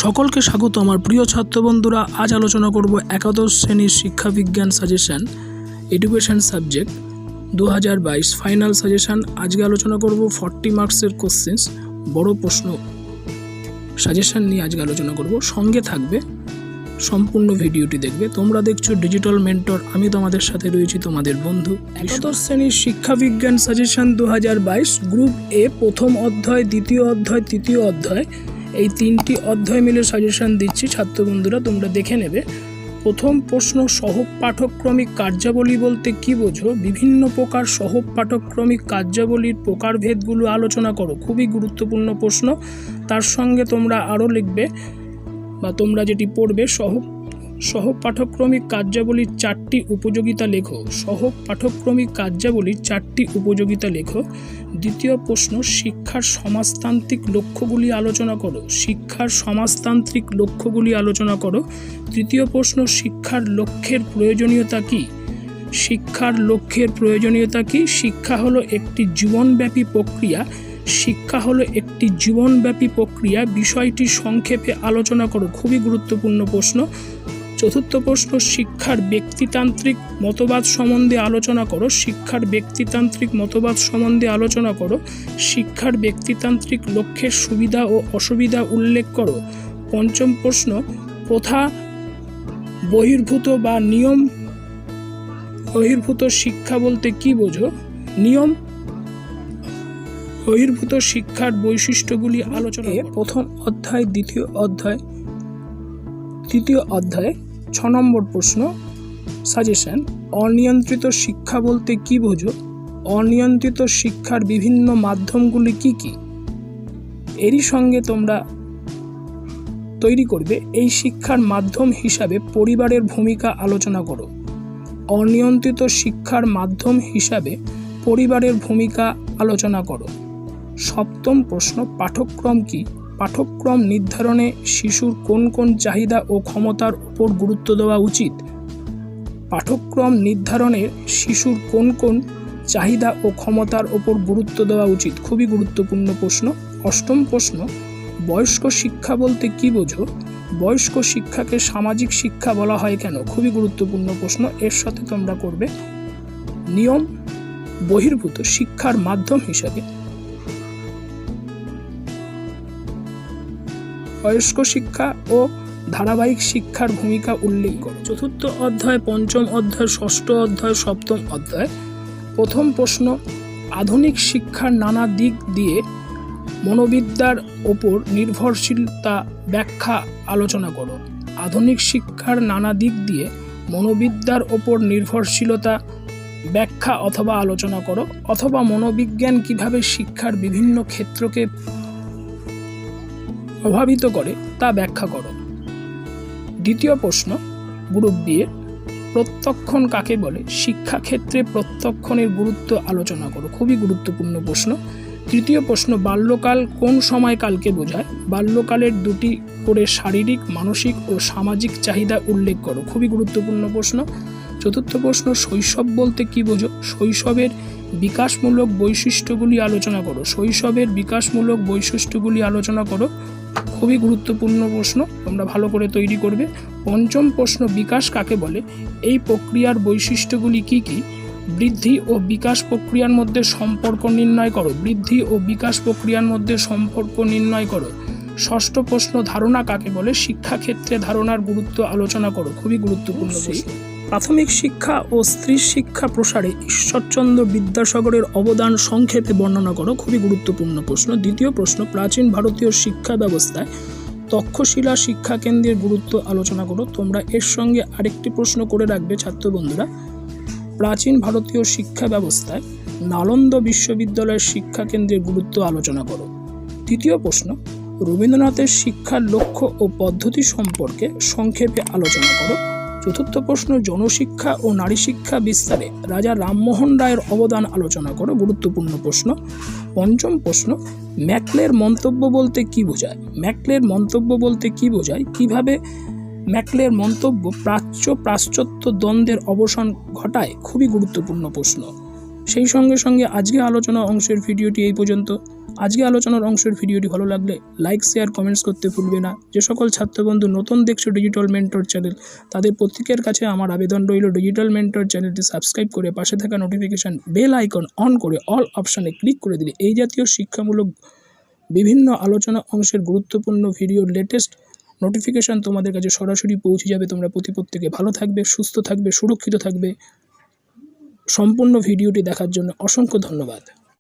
সকলকে স্বাগত আমার প্রিয় ছাত্র বন্ধুরা। আজ আলোচনা করব একাদশ শ্রেণীর শিক্ষা বিজ্ঞান suggestion education subject 2022 final suggestion. আজকে আলোচনা করব 40 মার্কসের কোশ্চেন্স, বড় প্রশ্ন সাজেশন নিয়ে আজকে আলোচনা করব। সঙ্গে থাকবে, সম্পূর্ণ ভিডিওটি দেখবে। তোমরা দেখছো ডিজিটাল মেন্টর, আমি তোমাদের সাথে রয়েছি তোমাদের বন্ধু। একাদশ শ্রেণীর শিক্ষা বিজ্ঞান সাজেশন 2022 গ্রুপ এ প্রথম অধ্যায়, দ্বিতীয় অধ্যায়, তৃতীয় অধ্যায়, এই তিনটি অধ্যায় মিলে সাজেশন দিচ্ছি ছাত্র বন্ধুরা, তোমরা দেখে নেবে। প্রথম প্রশ্ন, সহ পাঠক্রমিক কার্যাবলী বলতে কি বোঝো? বিভিন্ন প্রকার সহ পাঠক্রমিক কার্যাবলীর প্রকারভেদগুলো আলোচনা করো। খুবই গুরুত্বপূর্ণ প্রশ্ন। তার সঙ্গে তোমরা আরও লিখবে বা তোমরা যেটি পড়বে, সহ পাঠক্রমিক কার্যাবলীর 4টি উপযোগিতা লেখো। সহ পাঠক্রমিক কার্যাবলীর 4টি উপযোগিতা লেখো। দ্বিতীয় প্রশ্ন, শিক্ষার সমাজতান্ত্রিক লক্ষ্যগুলি আলোচনা করো। শিক্ষার সমাজতান্ত্রিক লক্ষ্যগুলি আলোচনা করো। তৃতীয় প্রশ্ন, শিক্ষার লক্ষ্যের প্রয়োজনীয়তা কী? শিক্ষার লক্ষ্যের প্রয়োজনীয়তা কী? শিক্ষা হলো একটি জীবনব্যাপী প্রক্রিয়া। শিক্ষা হলো একটি জীবনব্যাপী প্রক্রিয়া, বিষয়টি সংক্ষেপে আলোচনা করো। খুবই গুরুত্বপূর্ণ প্রশ্ন। চতুর্থ প্রশ্ন, শিক্ষার ব্যক্তিতান্ত্রিক মতবাদ সম্বন্ধে আলোচনা করো। শিক্ষার ব্যক্তিতান্ত্রিক মতবাদ সম্বন্ধে আলোচনা করো। শিক্ষার ব্যক্তিতান্ত্রিক লক্ষ্যের সুবিধা ও অসুবিধা উল্লেখ করো। পঞ্চম প্রশ্ন, প্রথা বহির্ভূত বা নিয়ম বহির্ভূত শিক্ষা বলতে কি বোঝো? নিয়ম বহির্ভূত শিক্ষার বৈশিষ্ট্যগুলি আলোচনা। প্রথম অধ্যায়, দ্বিতীয় অধ্যায়, তৃতীয় অধ্যায় 6 নম্বর প্রশ্ন সাজেশন, অনিয়ন্ত্রিত শিক্ষা বলতে কি বোঝো? অনিয়ন্ত্রিত শিক্ষার বিভিন্ন মাধ্যমগুলি কি কি? এরই সঙ্গে তোমরা তৈরি করবে এই শিক্ষার মাধ্যম হিসাবে পরিবারের ভূমিকা আলোচনা করো। অনিয়ন্ত্রিত শিক্ষার মাধ্যম হিসাবে পরিবারের ভূমিকা আলোচনা করো। সপ্তম প্রশ্ন, পাঠ্যক্রম কি? পাঠ্যক্রম নির্ধারণে শিশুর কোন কোন চাহিদা ও ক্ষমতার উপর গুরুত্ব দেওয়া উচিত? পাঠ্যক্রম নির্ধারণে শিশুর কোন কোন চাহিদা ও ক্ষমতার উপর গুরুত্ব দেওয়া উচিত? খুবই গুরুত্বপূর্ণ প্রশ্ন। অষ্টম প্রশ্ন, বয়স্ক শিক্ষা বলতে কি বোঝো? বয়স্ক শিক্ষাকে সামাজিক শিক্ষা বলা হয় কেন? খুবই গুরুত্বপূর্ণ প্রশ্ন। এর সাথে তোমরা করবে নিয়ম বহির্ভূত শিক্ষার মাধ্যম হিসাবে বয়স্ক শিক্ষা ও ধারাবাহিক শিক্ষার ভূমিকা উল্লেখ করো। চতুর্থ অধ্যায়, পঞ্চম অধ্যায়, ষষ্ঠ অধ্যায়, সপ্তম অধ্যায়। প্রথম প্রশ্ন, আধুনিক শিক্ষার নানা দিক দিয়ে মনোবিদ্যার ওপর নির্ভরশীলতা ব্যাখ্যা আলোচনা করো। আধুনিক শিক্ষার নানা দিক দিয়ে মনোবিদ্যার ওপর নির্ভরশীলতা ব্যাখ্যা অথবা আলোচনা করো। অথবা মনোবিজ্ঞান কিভাবে শিক্ষার বিভিন্ন ক্ষেত্রকে প্রভাবিত করে তা ব্যাখ্যা করো। দ্বিতীয় প্রশ্ন, গ্রুপ বি এর, প্রত্যক্ষণ কাকে বলে? শিক্ষাক্ষেত্রে প্রত্যক্ষণের গুরুত্ব আলোচনা করো। খুবই গুরুত্বপূর্ণ প্রশ্ন। তৃতীয় প্রশ্ন, বাল্যকাল কোন সময়কালকে বোঝায়? বাল্যকালের 2টি করে শারীরিক, মানসিক ও সামাজিক চাহিদা উল্লেখ করো। খুবই গুরুত্বপূর্ণ প্রশ্ন। চতুর্থ প্রশ্ন, শৈশব বলতে কি বোঝো? শৈশবের বিকাশমূলক বৈশিষ্ট্যগুলি আলোচনা করো। শৈশবের বিকাশমূলক বৈশিষ্ট্যগুলি আলোচনা করো। খুবই গুরুত্বপূর্ণ প্রশ্ন, তোমরা ভালো করে তৈরি করবে। পঞ্চম প্রশ্ন, বিকাশ কাকে বলে? এই প্রক্রিয়ার বৈশিষ্ট্যগুলি কি কি? বৃদ্ধি ও বিকাশ প্রক্রিয়ার মধ্যে সম্পর্ক নির্ণয় করো। বৃদ্ধি ও বিকাশ প্রক্রিয়ার মধ্যে সম্পর্ক নির্ণয় করো। ষষ্ঠ প্রশ্ন, ধারণা কাকে বলে? শিক্ষাক্ষেত্রে ধারণার গুরুত্ব আলোচনা করো। খুবই গুরুত্বপূর্ণ প্রশ্ন। প্রাথমিক শিক্ষা ও স্ত্রী শিক্ষা প্রসারে ঈশ্বরচন্দ্র বিদ্যাসাগরের অবদান সংক্ষেপে বর্ণনা করো। খুবই গুরুত্বপূর্ণ প্রশ্ন। দ্বিতীয় প্রশ্ন, প্রাচীন ভারতীয় শিক্ষা ব্যবস্থায় তক্ষশিলা শিক্ষা কেন্দ্রের গুরুত্ব আলোচনা করো। তোমরা এর সঙ্গে আরেকটি প্রশ্ন করে রাখবে ছাত্র বন্ধুরা, প্রাচীন ভারতীয় শিক্ষা ব্যবস্থায় নালন্দা বিশ্ববিদ্যালয়ের শিক্ষা কেন্দ্রের গুরুত্ব আলোচনা করো। তৃতীয় প্রশ্ন, রবীন্দ্রনাথের শিক্ষার লক্ষ্য ও পদ্ধতি সম্পর্কে সংক্ষেপে আলোচনা করো। চতুর্থ প্রশ্ন, জনশিক্ষা ও নারী শিক্ষা বিস্তারে রাজা রামমোহন রায়ের অবদান আলোচনা করো। গুরুত্বপূর্ণ প্রশ্ন। পঞ্চম প্রশ্ন, ম্যাকলের মন্তব্য বলতে কি বোঝায়? ম্যাকলের মন্তব্য বলতে কি বোঝায়? কিভাবে ম্যাকলের মন্তব্য প্রাচ্য পাশ্চাত্য দ্বন্দ্বের অবসান ঘটায়? খুবই গুরুত্বপূর্ণ প্রশ্ন। সেই সঙ্গে সঙ্গে আজকে আলোচনা অংশের ভিডিওটি এই পর্যন্ত। আজকে আলোচনার অংশের ভিডিওটি ভালো লাগলে লাইক, শেয়ার, কমেন্টস করতে ভুলবে না। যে সকল ছাত্রবন্ধু নতুন দেখছো ডিজিটাল মেন্টর চ্যানেল, তাদের প্রত্যেকের কাছে আমার আবেদন রইল ডিজিটাল মেন্টর চ্যানেলটি সাবস্ক্রাইব করে পাশে থাকা নোটিফিকেশান বেল আইকন অন করে অল অপশানে ক্লিক করে দিলে এই জাতীয় শিক্ষামূলক বিভিন্ন আলোচনা অংশের গুরুত্বপূর্ণ ভিডিওর লেটেস্ট নোটিফিকেশান তোমাদের কাছে সরাসরি পৌঁছে যাবে। তোমরা প্রত্যেকে ভালো থাকবে, সুস্থ থাকবে, সুরক্ষিত থাকবে। সম্পূর্ণ ভিডিওটি দেখার জন্য অসংখ্য ধন্যবাদ।